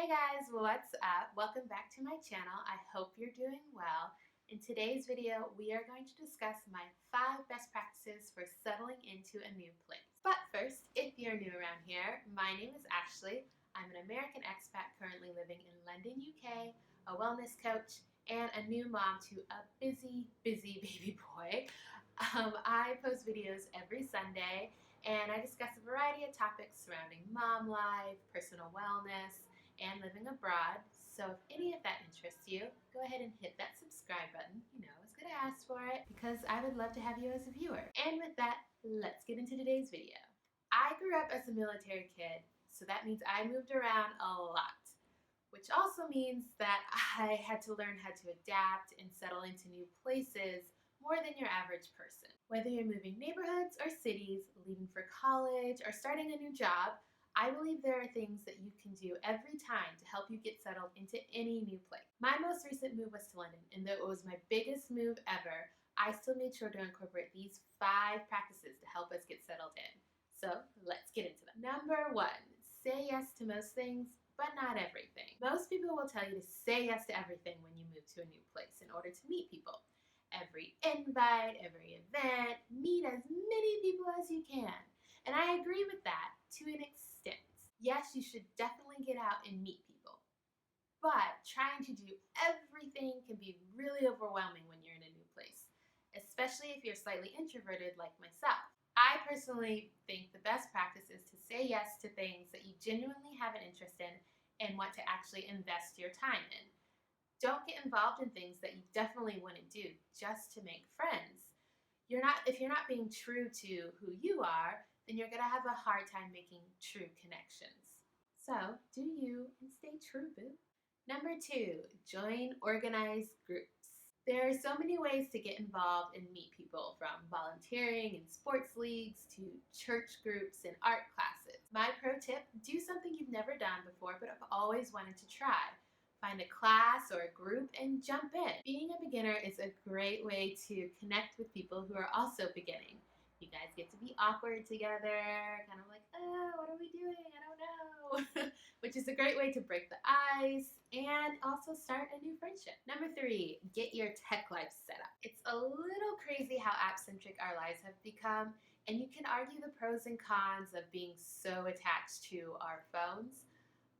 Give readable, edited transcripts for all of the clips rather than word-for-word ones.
Hey guys, what's up? Welcome back to my channel. I hope you're doing well. In today's video, we are going to discuss my 5 best practices for settling into a new place. But first, if you're new around here, my name is Ashley. I'm an American expat currently living in London, UK, a wellness coach, and a new mom to a busy baby boy. I post videos every Sunday, and I discuss a variety of topics surrounding mom life, personal wellness, and living abroad. So if any of that interests you, go ahead and hit that subscribe button. I was going to ask for it because I would love to have you as a viewer. And with that, let's get into today's video. I grew up as a military kid, so that means I moved around a lot, which also means that I had to learn how to adapt and settle into new places more than your average person. Whether you're moving neighborhoods or cities, leaving for college, or starting a new job, I believe there are things that you can do every time to help you get settled into any new place. My most recent move was to London, and though it was my biggest move ever, I still made sure to incorporate these 5 practices to help us get settled in. So let's get into them. Number 1, say yes to most things, but not everything. Most people will tell you to say yes to everything when you move to a new place in order to meet people. Every invite, every event, meet as many people as you can. And I agree with that to an extent. Yes, you should definitely get out and meet people. But trying to do everything can be really overwhelming when you're in a new place, especially if you're slightly introverted like myself. I personally think the best practice is to say yes to things that you genuinely have an interest in and want to actually invest your time in. Don't get involved in things that you definitely wouldn't do just to make friends. If you're not being true to who you are, then you're going to have a hard time making true connections. So, do you and stay true, boo. Number 2, join organized groups. There are so many ways to get involved and meet people, from volunteering in sports leagues to church groups and art classes. My pro tip, do something you've never done before but have always wanted to try. Find a class or a group and jump in. Being a beginner is a great way to connect with people who are also beginning. You guys get to be awkward together, kind of like, what are we doing? I don't know. Which is a great way to break the ice and also start a new friendship. Number 3, get your tech life set up. It's a little crazy how app-centric our lives have become, and you can argue the pros and cons of being so attached to our phones.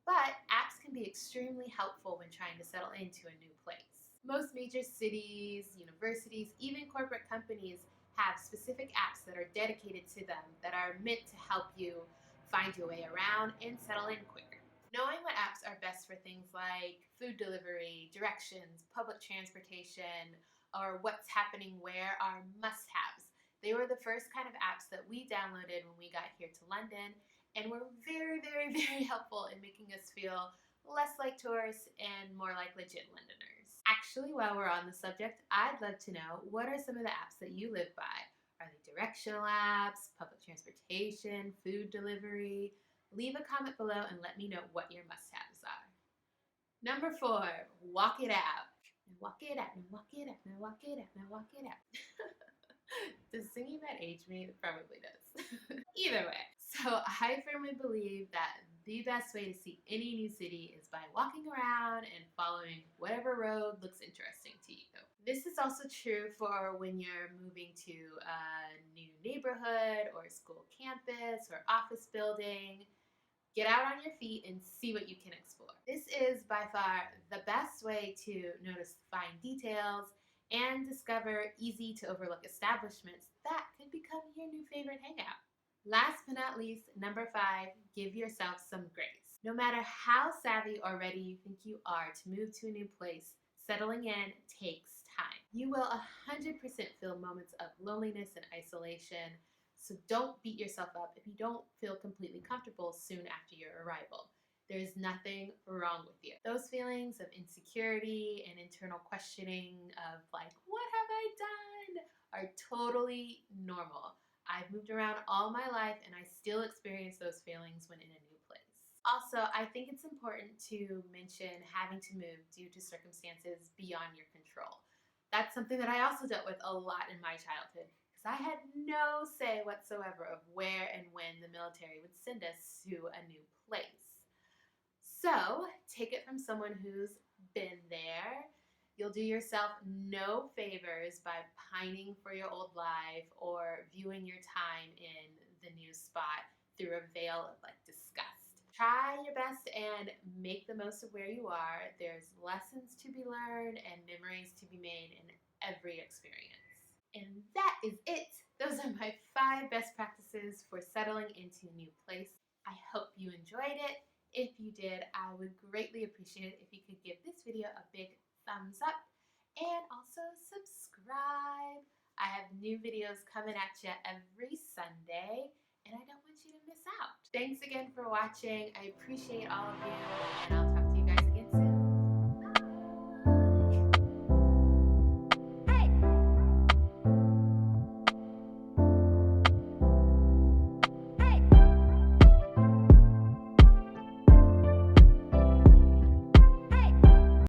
But apps can be extremely helpful when trying to settle into a new place. Most major cities, universities, even corporate companies have specific apps that are dedicated to them that are meant to help you find your way around and settle in quicker. Knowing what apps are best for things like food delivery, directions, public transportation, or what's happening where are must-haves. They were the first kind of apps that we downloaded when we got here to London, and were very helpful in making us feel less like tourists and more like legit Londoners. Actually, while we're on the subject, I'd love to know, what are some of the apps that you live by? Are they directional apps, public transportation, food delivery? Leave a comment below and let me know what your must-haves are. Number 4, walk it out. Now walk it out, now walk it out, now walk it out, now walk it out. Does singing that age me? It probably does. Either way, so I firmly believe that the best way to see any new city is by walking around and following whatever road looks interesting to you. This is also true for when you're moving to a new neighborhood or school campus or office building. Get out on your feet and see what you can explore. This is by far the best way to notice fine details and discover easy to overlook establishments that could become your new favorite hangout. Last but not least, number 5, give yourself some grace. No matter how savvy or ready you think you are to move to a new place, settling in takes time. You will 100% feel moments of loneliness and isolation, so don't beat yourself up if you don't feel completely comfortable soon after your arrival. There's nothing wrong with you. Those feelings of insecurity and internal questioning of like, what have I done, are totally normal. I've moved around all my life and I still experience those feelings when in a new place. Also, I think it's important to mention having to move due to circumstances beyond your control. That's something that I also dealt with a lot in my childhood, because I had no say whatsoever of where and when the military would send us to a new place. So take it from someone who's been there. You'll do yourself no favors by pining for your old life or viewing your time in the new spot through a veil of like disgust. Try your best and make the most of where you are. There's lessons to be learned and memories to be made in every experience. And that is it. Those are my 5 best practices for settling into a new place. I hope you enjoyed it. If you did, I would greatly appreciate it if you could give this video a big thumbs up and also subscribe. I have new videos coming at you every Sunday and I don't want you to miss out. Thanks again for watching. I appreciate all of you and I'll